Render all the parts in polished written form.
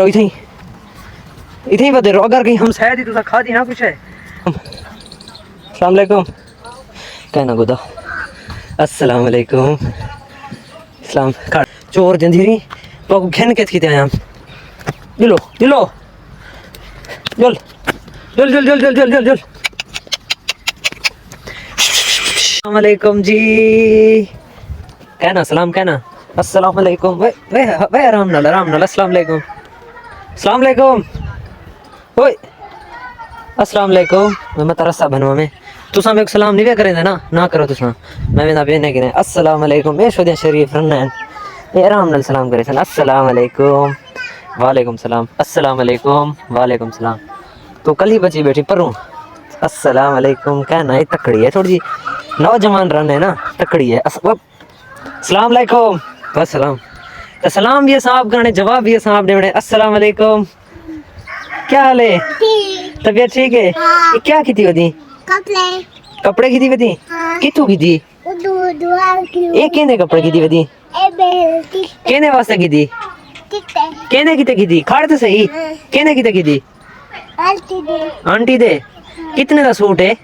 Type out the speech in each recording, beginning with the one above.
इथे ही बदे रहो अगर कहीं हम शायद ही तुसा खा दी ना कुछ है। अस्सलाम वालेकुम कहना गुदा अस्सलाम वालेकुम इस्लाम का चोर जंजीरी तो घन के थी आया दिलो दिलो जल जल जल जल जल जल जल जल अस्सलाम वालेकुम जी कहना सलाम कहना अस्सलाम वालेकुम वे आराम नाल अस्सलाम वालेकुम अस्सलाम वालेकुम ओए अस्सलाम वालेकुम मैं तरसा बनवा में तुसा मेरे को सलाम नहीं करेंगे ना करो तुसा मैं ना बेने गिरे अस्सलाम वालेकुम मैं शोदिया शरीफ रनन ये आराम नाल सलाम करे सन अस्सलाम वालेकुम वालेकुम सलाम अस्सलाम वालेकुम वालेकुम सलाम तो कल ही बची बैठी परूं अस्सलाम वालेकुम कहना ये तकड़ी है थोड़ी जी नौजवान रन है ना तकड़ी है अस्सलाम वालेकुम अस्सलाम तो सलाम भी साहब करने जवाब भी साहब देने अस्सलाम वालेकुम क्या हाल है तबीयत ठीक है ये क्या की थी वदी कपड़े की थी वदी कितु की थी ये केने कपड़े की थी वदी केने वास्ते की थी केने की थी खाड़ तो सही केने की थी आंटी दे कितने का सूट है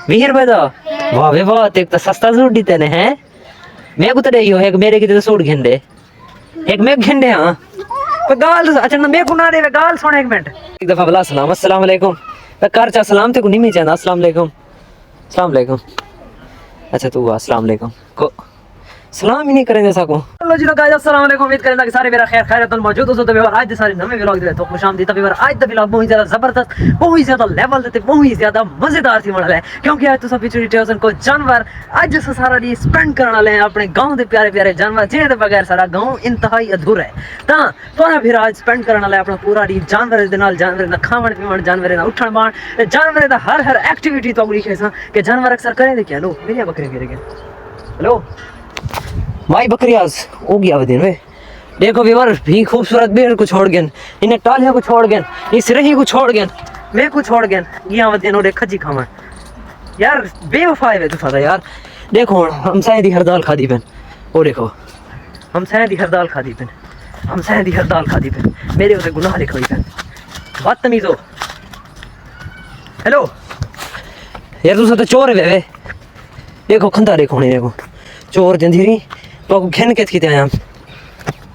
20 रुपए का वाह वे वाह एक तो सस्ता सूट दी तेने हैं मैं को तो दे एक मेरे की तो सूट घिंडे एक मैं घिंडे हां पर गाल अच्छा ना मैं को ना दे गाल सुन एक मिनट एक दफा बुला सलाम अस्सलाम वालेकुम कर चा सलाम ते को नहीं चाहता अस्सलाम वालेकुम अच्छा तू अस्सलाम वालेकुम को सलाम ही नहीं करेंगे साको हेलो जी गाइस अस्सलाम वालेकुम उम्मीद करदा कि सारे मेरा खैर खैरियत मौजूद हो तो आज दे सारे नवे व्लॉग दे तो खुशामदी तभी आज दा व्लॉग बहुत ज्यादा जबरदस्त बहुत ज्यादा लेवल ते बहुत ज्यादा मजेदार थी वाला है क्योंकि आज तो सब पिछड़ी टेसन को जानवर आज से सारा दी स्पेंड करने वाले हैं अपने गांव दे प्यारे प्यारे जानवर जे बगैर सारा गांव इंतहाई अधूरा है ता तोरा फिर आज स्पेंड करने वाला अपना पूरा दी जानवर दे नाल जानवर दा खावन पीवन जानवर दा उठण बाण जानवर दा हर एक्टिविटी तो लिखे सा कि जानवर अक्सर करें दे क्या लो मेरी बकरी गिर गया हेलो भाई बकरी आज हो गया दिन वे देखो व्यूअर भी खूबसूरत बेर को छोड़ गए इन्हें टालियां को छोड़ गए इस रही को छोड़ गए मैं को छोड़ गए ये दिन और खजी खावा यार बेवफा है तू यार देखो हम शायद ही हर दाल खादी पेन वो देखो हम शायद ही हर दाल खादी पेन हम शायद ही हर दाल खादी पेन मेरे उसे गुनाह लिखो पेन बदतमीज हो हेलो यार तू तो चोर है वे देखो खंदा देखो नहीं देखो चोर जंजीरी तो घन के थी आया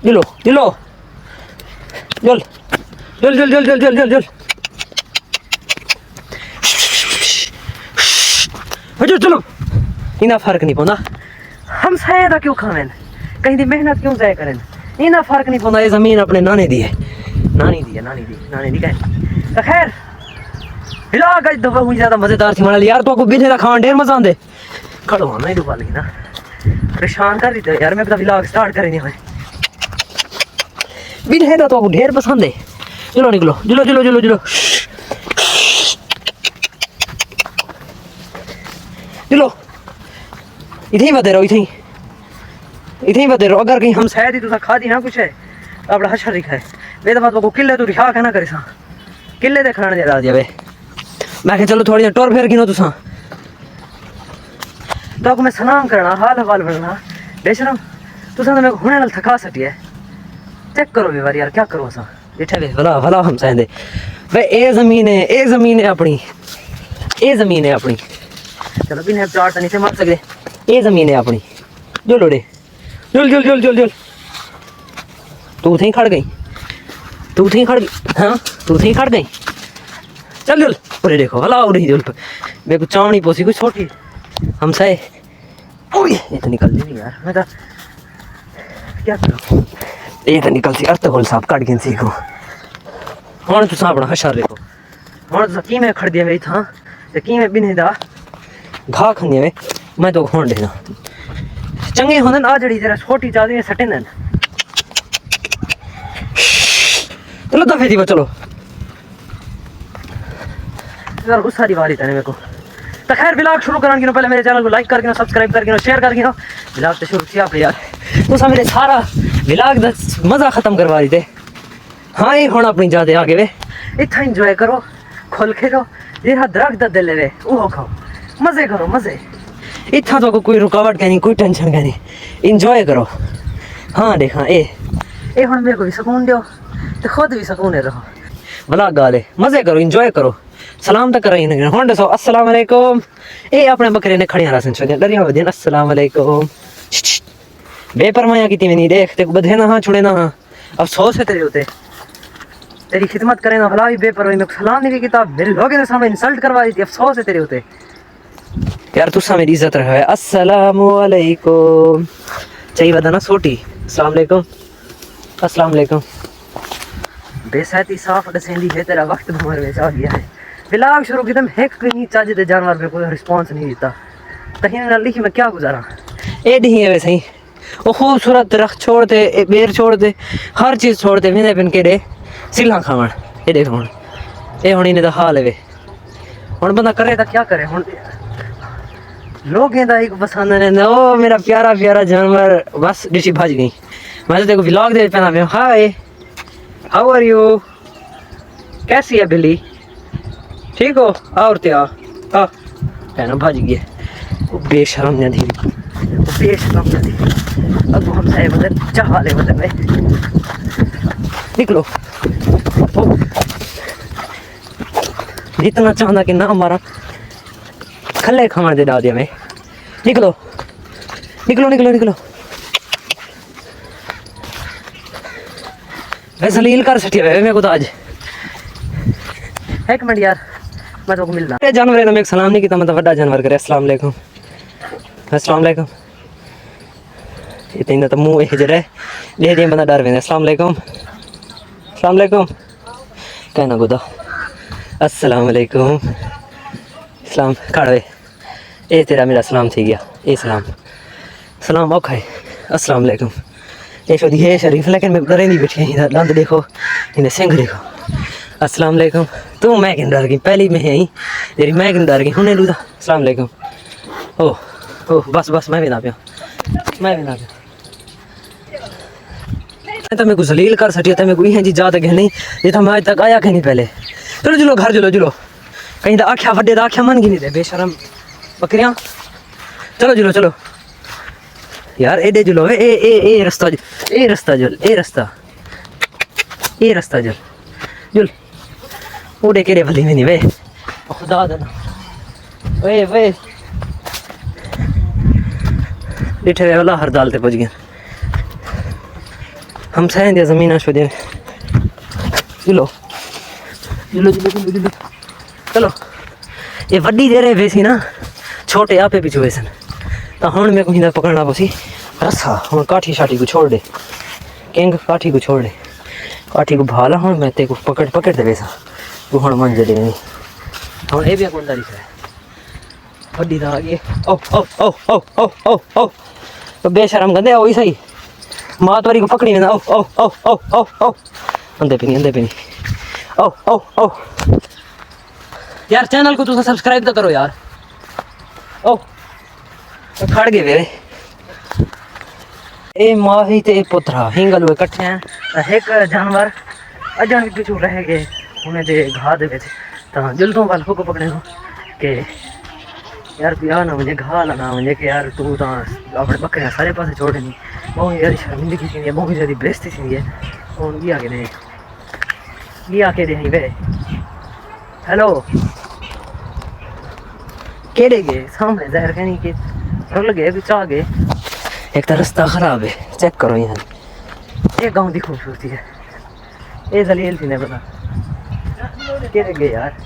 दिलो दिलो जल जल जल जल जल जल जल जल चलो चलो इना फर्क नहीं पौंदा हम शायद क्यों खावें कहीं दी मेहनत क्यों जाया करें इना फर्क नहीं पौंदा ये जमीन अपने नाने दी है नानी दी कह खैर इलाका इधर बहुत ज्यादा मजेदार थी माना यार तो को बिने दा खान ढेर मजा आंदे खड़ो ना ही डुबा लगी ना परेशान कर दी यार मैं व्लॉग स्टार्ट करनी है बिने दा तो को ढेर पसंद है चलो निकलो चलो चलो चलो चलो चलो इथे ही बदे रहो अगर कहीं हम शायद ही तुसा खा दी ना कुछ है अपना हशर लिखा है वे दफा तो किले तू रिहा कहना करे सा किले दे खाने दे दिया वे मैं कह चलो थोड़ी टोर फेर गिनो तुसा तो मैं सलाम करना हाल हवाल बनना बेशरम तुसा तो मैं हुने नाल थका सटी है चेक करो बार यार क्या करो सा बैठे वे भला भला हम चाहते वे ए जमीन है अपनी चलो बिना चार तो नीचे मार सकते ये जमीन है अपनी जो लोड़े जुल जुल जुल जुल जुल तू थे खड़ गई हाँ तू थे खड़ गई चल जुल अरे देखो भला हो रही जुल मेरे को चावनी पोसी कुछ छोटी हम सहे ये तो निकल नहीं यार मैं तो क्या करूं ये तो निकल सी अर्थ गोल साहब काट गई सी को हुन तुसा अपना हशर देखो हुन तुसा की में खड़ दिया मेरी था ते की में बिने दा घा खंदी वे मैं तो होण देना चंगे होंदन आ जड़ी जरा छोटी चादी सटे न चलो दफे दी चलो यार गुस्सा दी वाली तने मेरे को तो खैर व्लॉग शुरू करने के पहले मेरे चैनल को लाइक करके सब्सक्राइब करके शेयर करके व्लॉग तो शुरू किया यार तुसा मेरे सारा व्लॉग दा मजा खत्म करवा दी थे हाँ ये हुण अपनी जाते आगे वे इतना इंजॉय करो खुल के रो जेड़ा दरख्त दा दिल वे वो खाओ मजे करो मजे इतना तो कोई रुकावट नहीं कोई टेंशन नहीं इंजॉय करो हाँ देखा ए हुण मेरे को भी सुकून दियो तो खुद भी सुकून रहो। भला गाले मजे करो, इंजॉय करो, सलाम तो करो ही नहीं। हुण दसो अस्सलाम वालेकुम। ये अपने बकरे ने खड़िया रसन छोड़िया डरिया वदिया अस्सलाम वालेकुम। बेपरवाह की नहीं देख ते बधे ना हाँ छुड़े ना हाँ। अफसोस है तेरे होते, तेरी खिदमत करे ना भला भी बेपरवाही में सलाम नहीं किया, मेरे लोगों ने सामने इंसल्ट करवा दी थी। अफसोस है तेरे होते यार, तुसा मेरी इज्जत रहे। अस्सलाम वालेकुम चाहिए बता ना सोटी। अस्सलाम वालेकुम, अस्सलाम वालेकुम। बेसैती साफ दसेंदी है तेरा वक्त भमर में आ गया है। व्लॉग शुरू किया एक नहीं चाज दे जानवर पे कोई रिस्पांस नहीं देता। कहीं ना लिखी मैं क्या गुजारा ए डी है वैसे ही। वो खूबसूरत दरख्त छोड़ दे, बेर छोड़ दे, हर चीज़ छोड़ दे, मैंने बिन के दे सिला खावन। ये देख हुण ये हुण इन्हें दा हाल है वे। हुण बंदा करे तो क्या करे। हुण लोग एक पसंद नहीं, ओ मेरा प्यारा प्यारा जानवर बस डिशी भज गई। मैं तो देखो व्लॉग दे पहना पे हाय हाउ आर यू, कैसी है बिल्ली, ठीक हो? और क्या कहना भज गई। वो बेशरम नहीं थी, वो बेशरम नहीं थी। अब हम सारे मतलब चाह ले मतलब में निकलो। जितना चाहना कि ना हमारा खले खाने दे डाल दिया मैं। निकलो निकलो निकलो निकलो। वैसे लील कर सटी है मेरे को तो आज। एक मिनट यार मैं तो मिलना ये जानवर ने एक सलाम नहीं किया, मतलब बड़ा जानवर करे अस्सलाम वालेकुम, अस्सलाम वालेकुम। इतना तो मुंह है जरा ले दे बंदा डर वेंदा। अस्सलाम वालेकुम, अस्सलाम वालेकुम कहना गुदा अस्सलाम वालेकुम। सलाम काढ़वे ये तेरा मेरा सलाम थी गया। ये सलाम सलाम औखा है। अस्सलाम वालेकुम ये शोधी है शरीफ, लेकिन मैं डरे नहीं बैठी इधर लंद देखो, इन्हें सिंह देखो। अस्सलाम वालेकुम। तू मैं किन डर गई पहली में ही तेरी मैं किन डर गई हुने लूदा। अस्सलाम वालेकुम। ओह बस बस मैं भी ना पिया, मैं भी ना पिया। तो मेरे को जलील कर सटिया था, मेरे को जी जा तक नहीं ये तो मैं आज तक आया कहीं पहले। चलो जुलो घर जुलो जुलो कहीं तो आख्या वड्डे आख्या मन की नहीं दे बेशरम बकरियां। चलो जुलो चलो यार एडे जुलो ए रास्ता ए रास्ता जुल ए रास्ता ये रास्ता जुल जुल उड़े केरे भली में नहीं वे खुदा देना वे वे डिठे वे वाला हर दाल ते पहुंच गया। हम सहन दिया जमीन आश दे जुलो जुलो जुलो जुलो जुलो चलो। ये वड्डी दे रहे वैसी ना छोटे आपे पीछे वैसन तो हुण मेरे को हिंदा पकड़ना पसी रस्सा। हुण काठी शाठी को छोड़ दे किंग काठी को छोड़ दे काठी को भाला। हुण मैं ते को पकड़ दे वैसा तू हुण मन जदे नहीं। हुण ए भी कोंदा दिख रहा है वड्डी दा आगे। ओ ओ ओ ओ ओ ओ ओ तो बेशरम गंदे ओ सही मात वारी को पकड़ी ना। ओ ओ ओ ओ ओ ओ अंदे पे नहीं ओ ओ ओ यार चैनल को तुम सब्सक्राइब तो करो यार। ओ खड़ गए वे ए माही ते पुत्रा हिंगल वे कट्ठे हैं। एक जानवर अजन पिछू रह गए उन्हें दे घा दे तो जल्दों वाल को पकड़े हो के यार पिया ना मुझे घा ना मुझे कि यार तू तो अपने बकरियां सारे पासे छोड़ नहीं। बहुत यार शर्मिंदगी थी बहुत ज़्यादा बेइज्जती थी है। और भी आके दे वे हेलो केड़े गए सामने जहर कहनी के रुल गए कुछ आ गए। एक तो रास्ता खराब है चेक करो यहाँ ये गांव की खूबसूरती है। ये जलील थी ने पता केड़े गए यार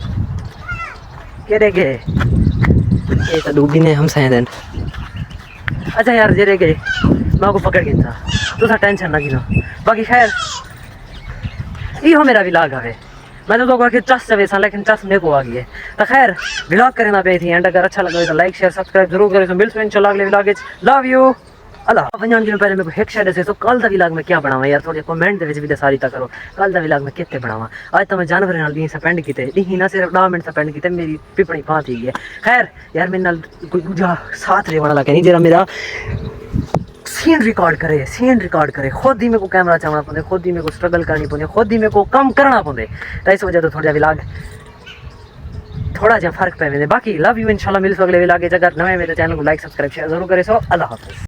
केड़े गए ये तो डूबी ने हम सह दिन। अच्छा यार जेरे गए मैं को पकड़ गया था तो टेंशन ना गिनो बाकी खैर यो मेरा व्लॉग है। मैं तो कि चस वैसा लेकिन चस मेरे को आ गई है तो खैर व्लॉग करना पे थी एंड अगर अच्छा लगा तो लाइक शेयर सब्सक्राइब जरूर करें। तो मिलते हैं चलो अगले व्लॉग लव यू अल्लाह। पंजान दिन पहले मेरे को एक शायद से कल का व्लॉग में क्या बनावा यार थोड़ी कमेंट दे भी सारी तक करो कल का व्लॉग में कितने बनावा। आज तो मैं जानवर नाल दी स्पेंड किते दी ना सिर्फ 10 मिनट स्पेंड किते मेरी पिपणी पा थी है। खैर यार मेरे नाल कोई दूजा साथ रे वाला लगे नहीं जरा मेरा सीन रिकॉर्ड करे खुद ही मेरे को कैमरा चलाना पौंदे खुद ही मेरे को स्ट्रगल करनी पौंदी खुद ही मेरे को कम करना पौंदे तो इस वजह तो थोड़ा व्लॉग थोड़ा जा फर्क पे बाकी लव यू इंशाल्लाह मिलसो अगले व्लॉग। अगर नवे मेरे चैनल को लाइक सब्सक्राइब शेयर जरूर करे। सो अल्लाह हाफिज़।